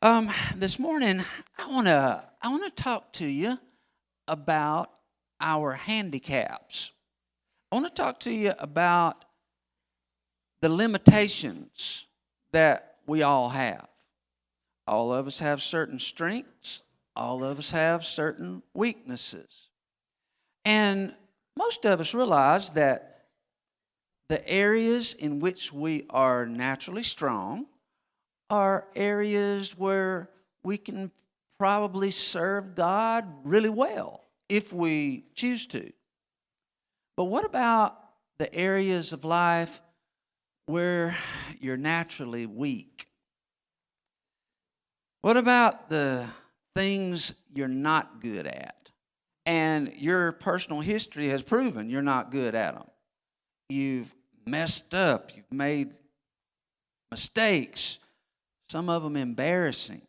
This morning I wanna talk to you about our handicaps. I want to talk to you about the limitations that we all have. All of us have certain strengths. All of us have certain weaknesses. And most of us realize that the areas in which we are naturally strong are areas where we can probably serve God really well if we choose to. But what about the areas of life where you're naturally weak? What about the things you're not good at? And your personal history has proven you're not good at them. You've messed up, you've made mistakes, some of them embarrassing,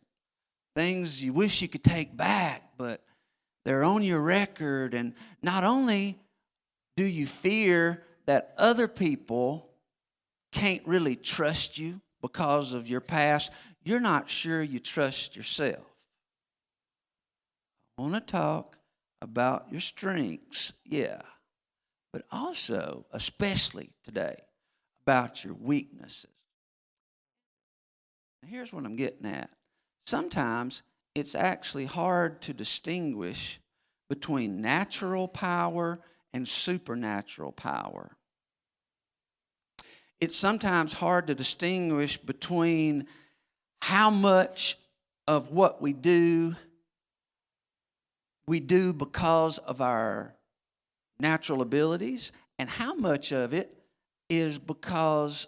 things you wish you could take back, but they're on your record. And not only do you fear that other people can't really trust you because of your past, you're not sure you trust yourself. I want to talk about your strengths, yeah, but also, especially today, about your weaknesses. Now, here's what I'm getting at. Sometimes it's actually hard to distinguish between natural power and supernatural power. It's sometimes hard to distinguish between how much of what we do because of our natural abilities, and how much of it is because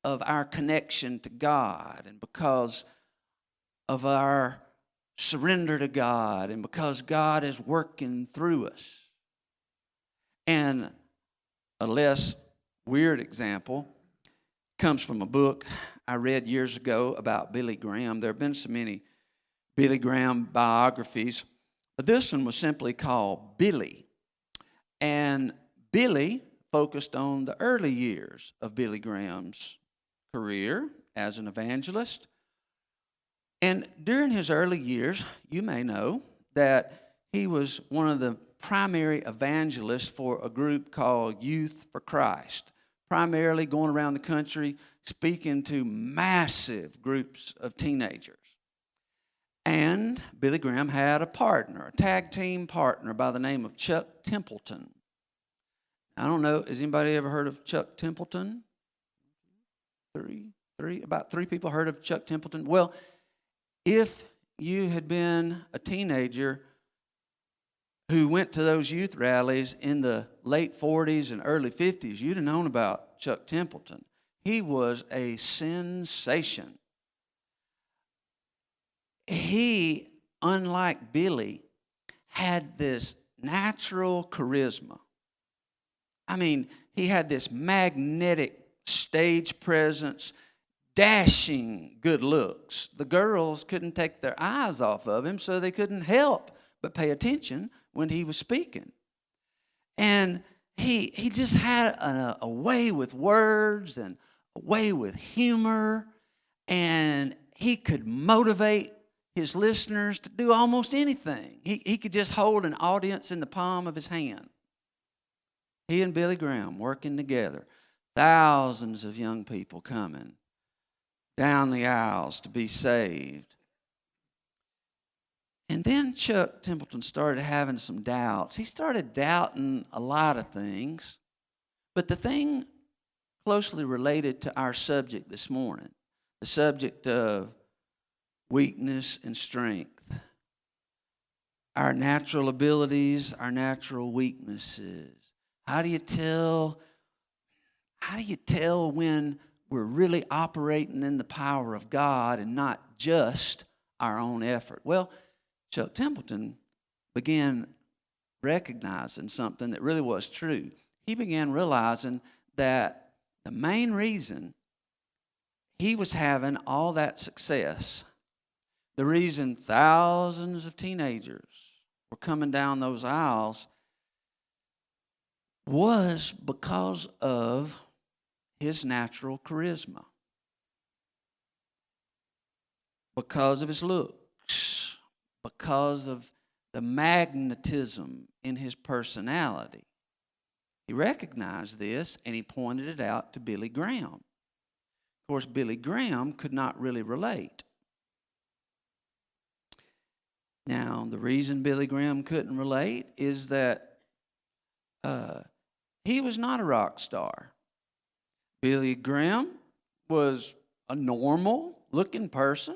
of our connection to God and because of our surrender to God and because God is working through us. And a less weird example comes from a book I read years ago about Billy Graham. There have been so many Billy Graham biographies, but this one was simply called Billy. And Billy focused on the early years of Billy Graham's career as an evangelist. And during his early years, you may know that he was one of the primary evangelists for a group called Youth for Christ, primarily going around the country speaking to massive groups of teenagers. And Billy Graham had a partner, a tag team partner by the name of Chuck Templeton. I don't know, has anybody ever heard of Chuck Templeton? About three people heard of Chuck Templeton. Well, if you had been a teenager who went to those youth rallies in the late 40s and early 50s, you'd have known about Chuck Templeton. He was a sensation. He, unlike Billy, had this natural charisma. I mean, he had this magnetic stage presence, dashing good looks. The girls couldn't take their eyes off of him, so they couldn't help but pay attention when he was speaking. And he just had a way with words and a way with humor, and he could motivate his listeners to do almost anything. He could just hold an audience in the palm of his hand. He and Billy Graham working together, thousands of young people coming down the aisles to be saved. And then Chuck Templeton started having some doubts. He started doubting a lot of things. But the thing closely related to our subject this morning, the subject of weakness and strength, our natural abilities, our natural weaknesses. How do you tell when we're really operating in the power of God and not just our own effort? Well, Chuck Templeton began recognizing something that really was true. He began realizing that the main reason he was having all that success, the reason thousands of teenagers were coming down those aisles, was because of his natural charisma. because of his looks, because of the magnetism in his personality. He recognized this and he pointed it out to Billy Graham. Of course, Billy Graham could not really relate. Now, the reason Billy Graham couldn't relate is that he was not a rock star. Billy Graham was a normal-looking person.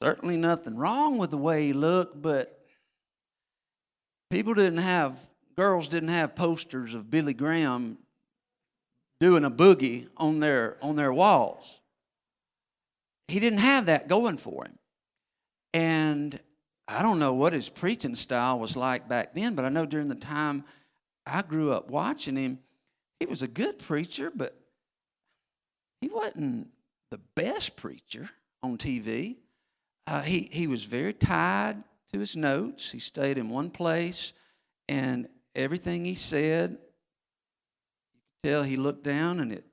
Certainly nothing wrong with the way he looked, but girls didn't have posters of Billy Graham doing a boogie on their walls. He didn't have that going for him. And I don't know what his preaching style was like back then, but I know during the time I grew up watching him, he was a good preacher, but he wasn't the best preacher on TV. He was very tied to his notes. He stayed in one place, and everything he said, you could tell he looked down, and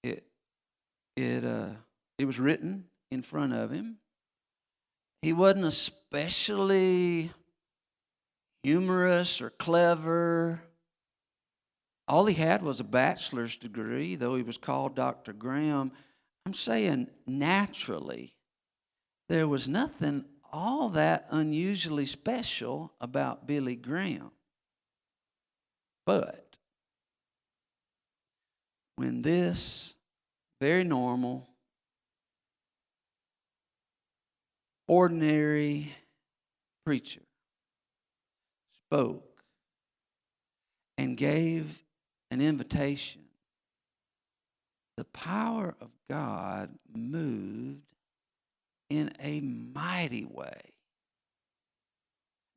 it was written in front of him. He wasn't especially humorous or clever. All he had was a bachelor's degree, though he was called Dr. Graham. I'm saying naturally, there was nothing all that unusually special about Billy Graham. But when this very normal, ordinary preacher spoke and gave an invitation, the power of God moved in a mighty way,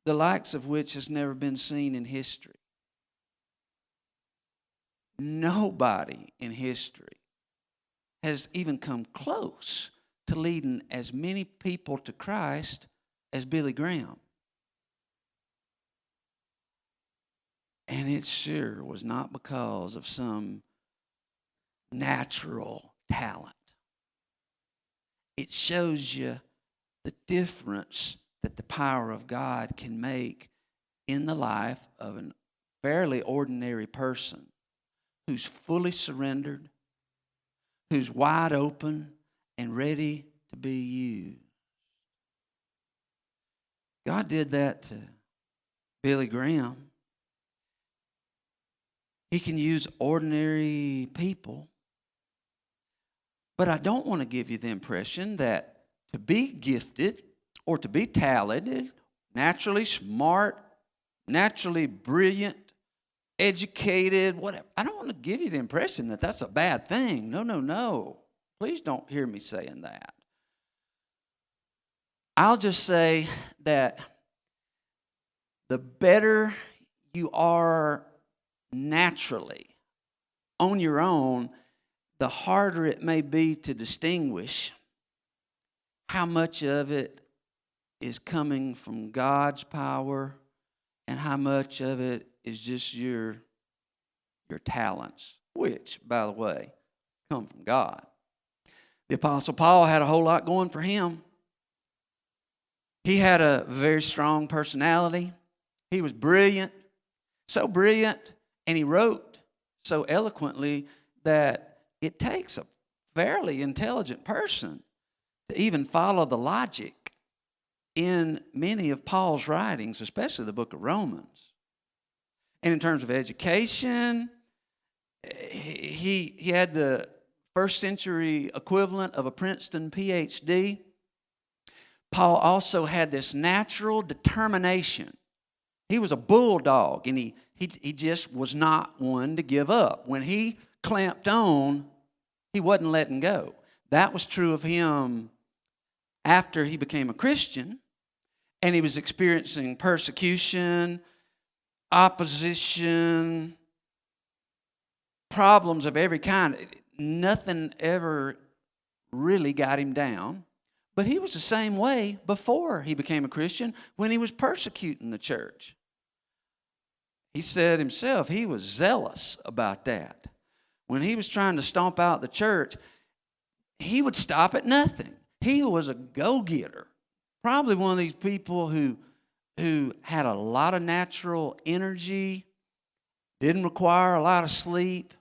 the likes of which has never been seen in history. Nobody in history has even come close to leading as many people to Christ as Billy Graham. And it sure was not because of some natural talent. It shows you the difference that the power of God can make in the life of a fairly ordinary person who's fully surrendered, who's wide open and ready to be used. God did that to Billy Graham. He can use ordinary people. But I don't want to give you the impression that to be gifted or to be talented, naturally smart, naturally brilliant, educated, whatever. I don't want to give you the impression that that's a bad thing. No. Please don't hear me saying that. I'll just say that the better you are naturally on your own, the harder it may be to distinguish how much of it is coming from God's power and how much of it is just your talents, which, by the way, come from God. The Apostle Paul had a whole lot going for him. He had a very strong personality. He was brilliant, and he wrote so eloquently that it takes a fairly intelligent person to even follow the logic in many of Paul's writings, especially the book of Romans. And in terms of education, he had the first century equivalent of a Princeton PhD. Paul also had this natural determination. He was a bulldog, and he just was not one to give up. When he clamped on, he wasn't letting go. That was true of him after he became a Christian, and he was experiencing persecution, opposition, problems of every kind. Nothing ever really got him down. But he was the same way before he became a Christian when he was persecuting the church. He said himself he was zealous about that. When he was trying to stomp out the church, he would stop at nothing. He was a go-getter. Probably one of these people who had a lot of natural energy, didn't require a lot of sleep.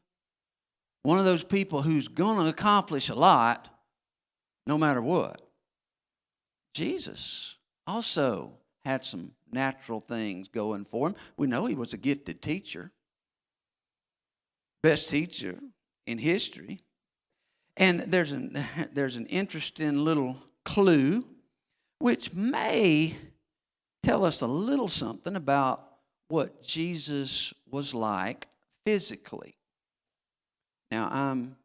One of those people who's going to accomplish a lot no matter what. Jesus also had some natural things going for him. We know he was a gifted teacher. Best teacher in history. And there's an interesting little clue which may tell us a little something about what Jesus was like physically. Now, I'm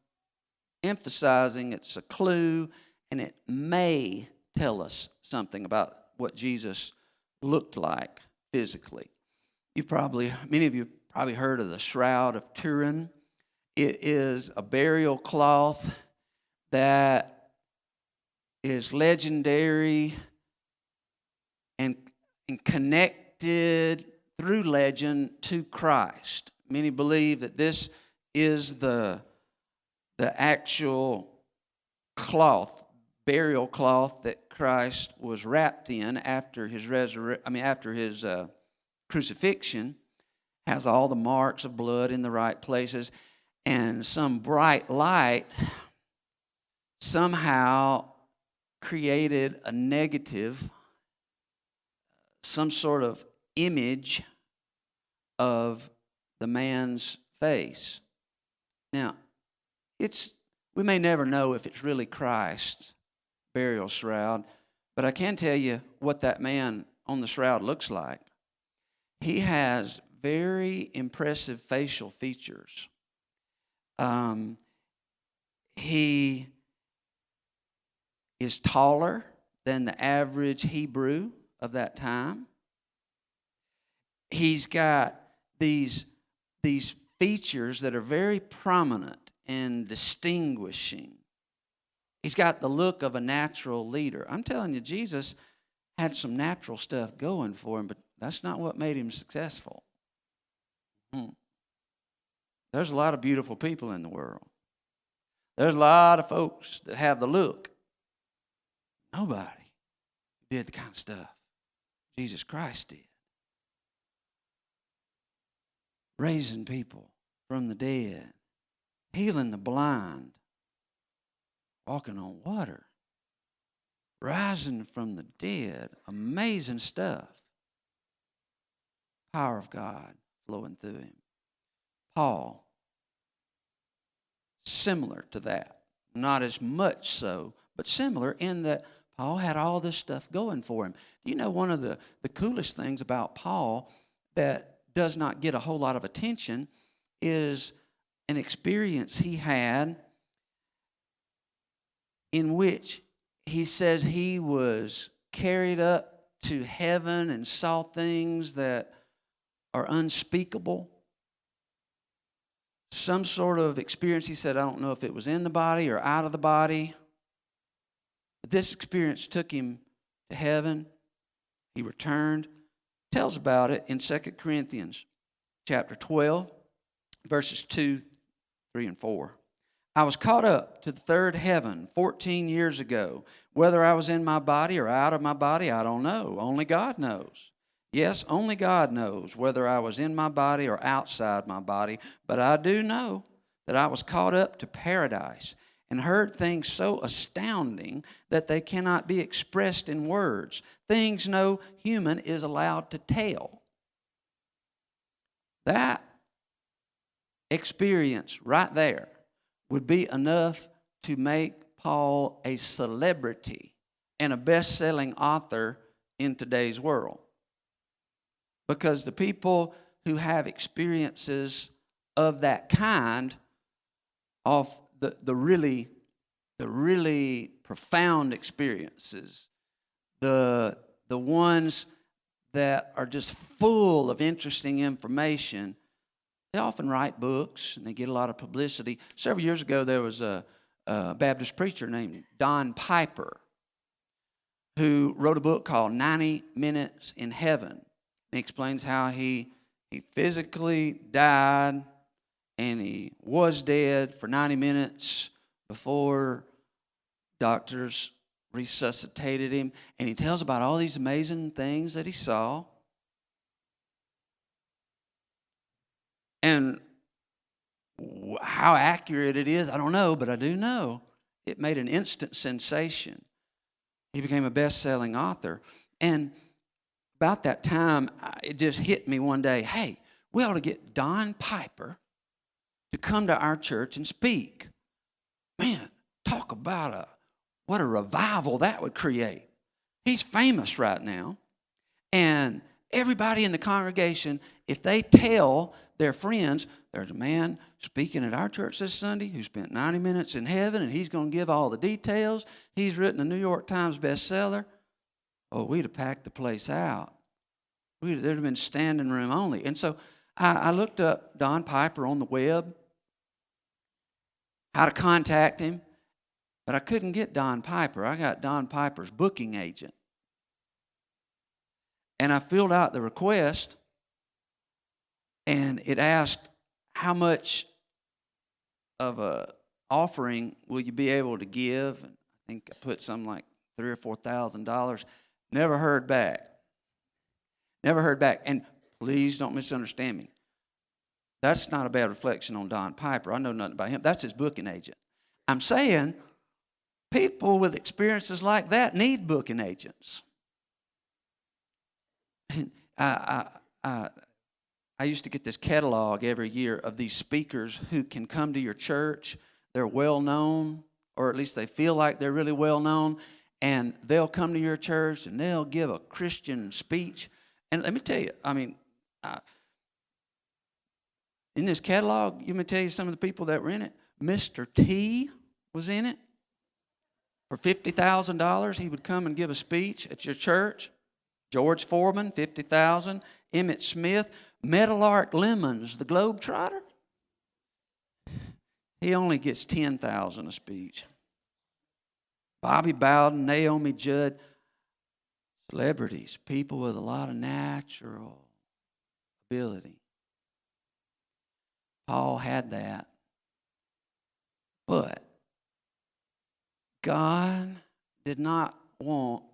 emphasizing it's a clue, and it may tell us something about what Jesus looked like physically. Many of you probably heard of the Shroud of Turin. It is a burial cloth that is legendary and connected through legend to Christ. Many believe that this is the actual cloth, burial cloth that Christ was wrapped in after his crucifixion. Has all the marks of blood in the right places, and some bright light somehow created a negative, some sort of image of the man's face. Now, we may never know if it's really Christ's burial shroud, but I can tell you what that man on the shroud looks like. He has very impressive facial features. He is taller than the average Hebrew of that time. He's got these features that are very prominent and distinguishing. He's got the look of a natural leader. I'm telling you, Jesus had some natural stuff going for him, but that's not what made him successful. There's a lot of beautiful people in the world. There's a lot of folks that have the look. Nobody did the kind of stuff Jesus Christ did. Raising people from the dead, healing the blind, walking on water, rising from the dead. Amazing stuff. Power of God flowing through him. Paul, similar to that. Not as much so, but similar in that Paul had all this stuff going for him. You know, one of the coolest things about Paul that does not get a whole lot of attention is an experience he had in which he says he was carried up to heaven and saw things that are unspeakable. Some sort of experience, he said, I don't know if it was in the body or out of the body. But this experience took him to heaven. He returned. Tells about it in 2 Corinthians chapter 12, verses 2, 3, and 4. I was caught up to the third heaven 14 years ago. Whether I was in my body or out of my body, I don't know. Only God knows. Yes, only God knows whether I was in my body or outside my body. But I do know that I was caught up to paradise and heard things so astounding that they cannot be expressed in words. Things no human is allowed to tell. That experience right there would be enough to make Paul a celebrity and a best-selling author in today's world. Because the people who have experiences of that kind, of the really profound experiences, the ones that are just full of interesting information, they often write books and they get a lot of publicity. Several years ago, there was a Baptist preacher named Don Piper who wrote a book called 90 Minutes in Heaven. He explains how he physically died and he was dead for 90 minutes before doctors resuscitated him, and he tells about all these amazing things that he saw. And how accurate it is, I don't know, but I do know it made an instant sensation. He became a best-selling author. And about that time, it just hit me one day, hey, we ought to get Don Piper to come to our church and speak. Man, talk about what a revival that would create. He's famous right now. And everybody in the congregation, if they tell their friends, there's a man speaking at our church this Sunday who spent 90 minutes in heaven, and he's going to give all the details. He's written a New York Times bestseller. Oh, we'd have packed the place out. There'd have been standing room only. And so I looked up Don Piper on the web, how to contact him, but I couldn't get Don Piper. I got Don Piper's booking agent. And I filled out the request, and it asked, how much of a offering will you be able to give? And I think I put something like $3,000 or $4,000. Never heard back. Never heard back. And please don't misunderstand me. That's not a bad reflection on Don Piper. I know nothing about him. That's his booking agent. I'm saying people with experiences like that need booking agents. I used to get this catalog every year of these speakers who can come to your church. They're well known, or at least they feel like they're really well known, and they'll come to your church and they'll give a Christian speech. And let me tell you, in this catalog, let me tell you some of the people that were in it. Mr. T was in it. For $50,000, he would come and give a speech at your church. George Foreman, $50,000. Emmett Smith. Meadowlark Lemons, the Globetrotter. He only gets $10,000 a speech. Bobby Bowden, Naomi Judd. Celebrities, people with a lot of natural ability. Paul had that. But God did not want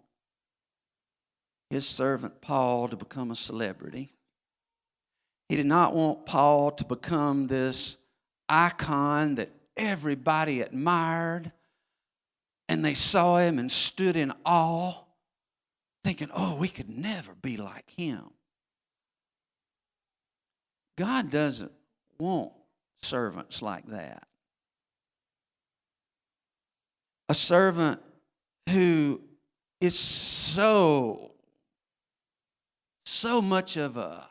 his servant Paul to become a celebrity. He did not want Paul to become this icon that everybody admired, and they saw him and stood in awe, thinking, oh, we could never be like him. God doesn't want servants like that. A servant who is so much of a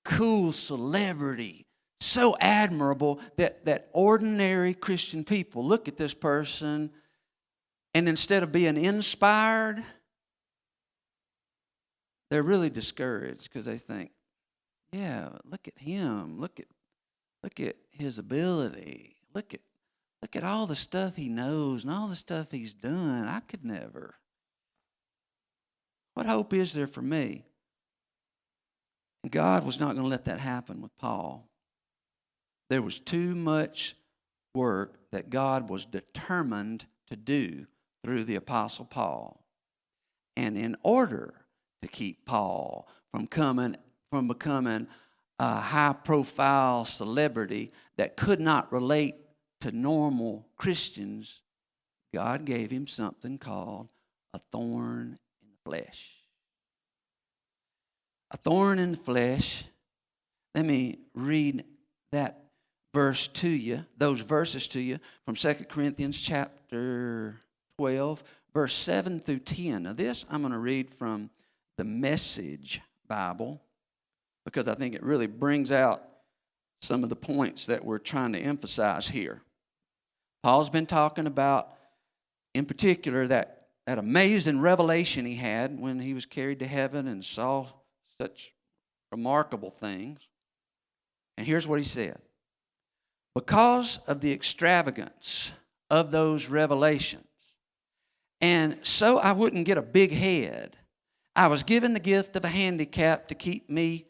cool celebrity, so admirable that ordinary Christian people look at this person, and instead of being inspired, they're really discouraged because they think, yeah, look at him. Look at his ability. Look at all the stuff he knows and all the stuff he's done. I could never. What hope is there for me? And God was not going to let that happen with Paul. There was too much work that God was determined to do through the Apostle Paul. And in order to keep Paul from becoming a high-profile celebrity that could not relate to normal Christians, God gave him something called a thorn in the flesh. A thorn in the flesh. Let me read that verse to you, those verses to you from 2 Corinthians chapter 12, verse 7 through 10. Now this I'm going to read from the Message Bible because I think it really brings out some of the points that we're trying to emphasize here. Paul's been talking about, in particular, that amazing revelation he had when he was carried to heaven and saw such remarkable things. And here's what he said. Because of the extravagance of those revelations, and so I wouldn't get a big head, I was given the gift of a handicap to keep me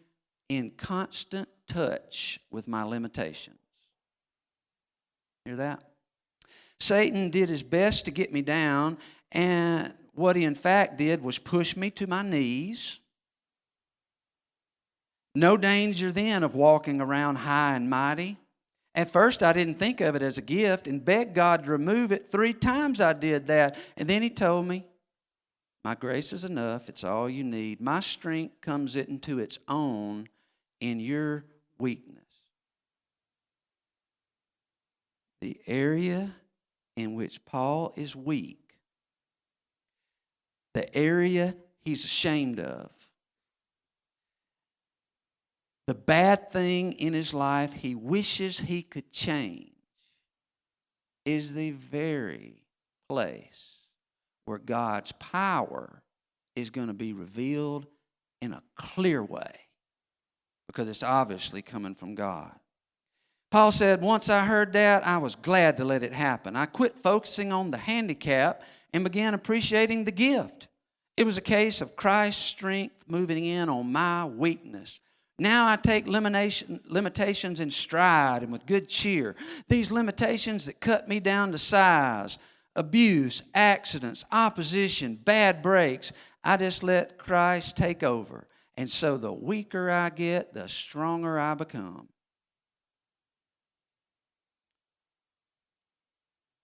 in constant touch with my limitations. Hear that? Satan did his best to get me down, and what he in fact did was push me to my knees. No danger then of walking around high and mighty. At first, I didn't think of it as a gift and begged God to remove it. 3 times I did that. And then he told me, my grace is enough. It's all you need. My strength comes into its own in your weakness. The area in which Paul is weak, the area he's ashamed of, the bad thing in his life he wishes he could change, is the very place where God's power is going to be revealed in a clear way, because it's obviously coming from God. Paul said, once I heard that, I was glad to let it happen. I quit focusing on the handicap and began appreciating the gift. It was a case of Christ's strength moving in on my weakness. Now I take limitations in stride and with good cheer. These limitations that cut me down to size, abuse, accidents, opposition, bad breaks, I just let Christ take over. And so the weaker I get, the stronger I become.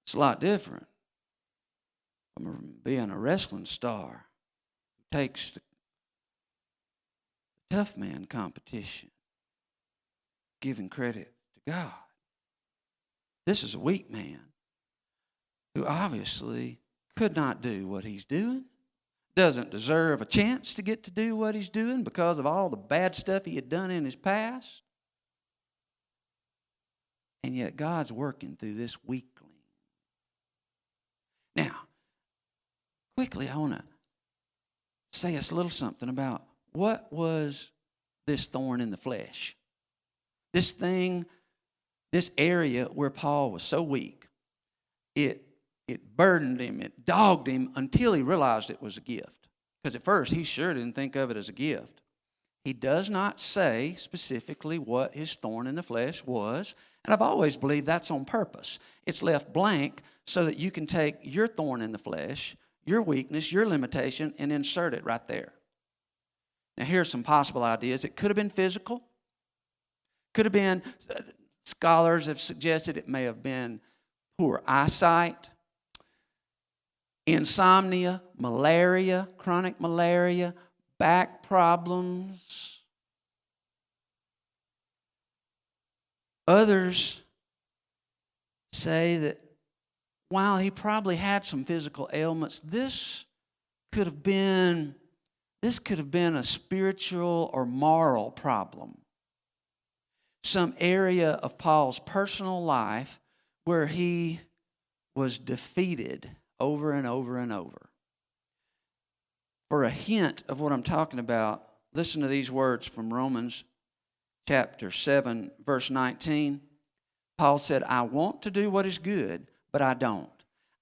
It's a lot different from being a wrestling star who takes the tough man competition, giving credit to God. This is a weak man who obviously could not do what he's doing, doesn't deserve a chance to get to do what he's doing because of all the bad stuff he had done in his past. And yet God's working through this weakling. Now, quickly, I want to say us a little something about what was this thorn in the flesh. This thing, this area where Paul was so weak, it burdened him, it dogged him until he realized it was a gift. Because at first, he sure didn't think of it as a gift. He does not say specifically what his thorn in the flesh was, and I've always believed that's on purpose. It's left blank so that you can take your thorn in the flesh, your weakness, your limitation, and insert it right there. Now, here's some possible ideas. It could have been physical. Could have been, scholars have suggested it may have been poor eyesight, insomnia, malaria, chronic malaria, back problems. Others say that while he probably had some physical ailments, this could have been a spiritual or moral problem. Some area of Paul's personal life where he was defeated over and over and over. For a hint of what I'm talking about, listen to these words from Romans chapter 7, verse 19. Paul said, I want to do what is good, but I don't.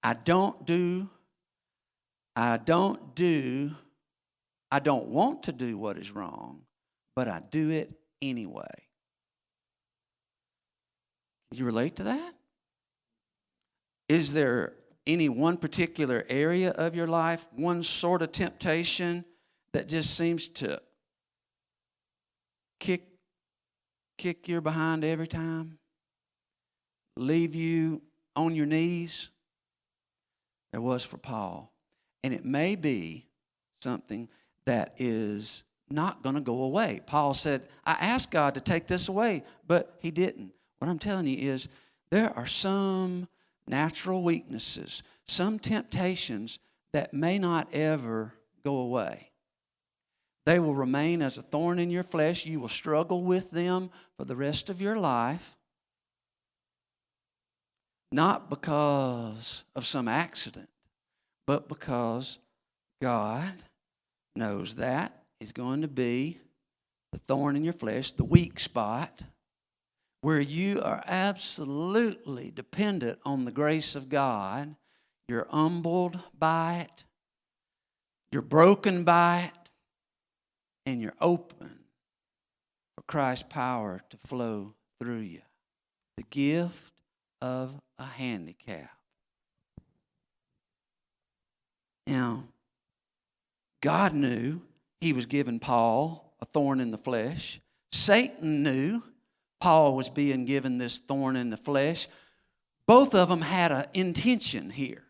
I don't want to do what is wrong, but I do it anyway. You relate to that? Is there any one particular area of your life, one sort of temptation that just seems to kick your behind every time? Leave you on your knees? There was for Paul. And it may be something that is not going to go away. Paul said, I asked God to take this away, but he didn't. What I'm telling you is there are some natural weaknesses, some temptations that may not ever go away. They will remain as a thorn in your flesh. You will struggle with them for the rest of your life. Not because of some accident, but because God knows that is going to be the thorn in your flesh, the weak spot, where you are absolutely dependent on the grace of God. You're humbled by it. You're broken by it. And you're open for Christ's power to flow through you. The gift of a handicap. Now, God knew he was giving Paul a thorn in the flesh. Satan knew Paul was being given this thorn in the flesh. Both of them had an intention here,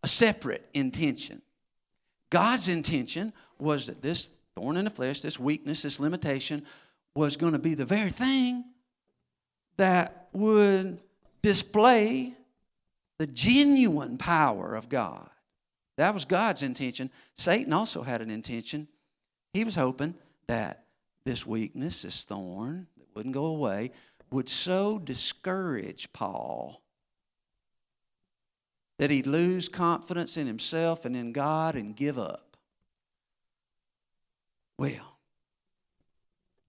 a separate intention. God's intention was that this thorn in the flesh, this weakness, this limitation, was going to be the very thing that would display the genuine power of God. That was God's intention. Satan also had an intention. He was hoping that this weakness, this thorn that wouldn't go away, would so discourage Paul that he'd lose confidence in himself and in God and give up. Well,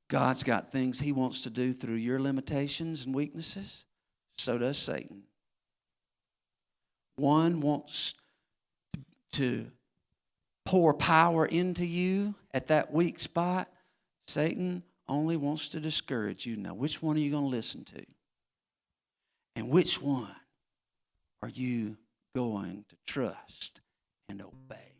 God's got things he wants to do through your limitations and weaknesses. So does Satan. One wants to pour power into you at that weak spot. Satan only wants to discourage you. Now, which one are you going to listen to? And which one are you going to trust and obey?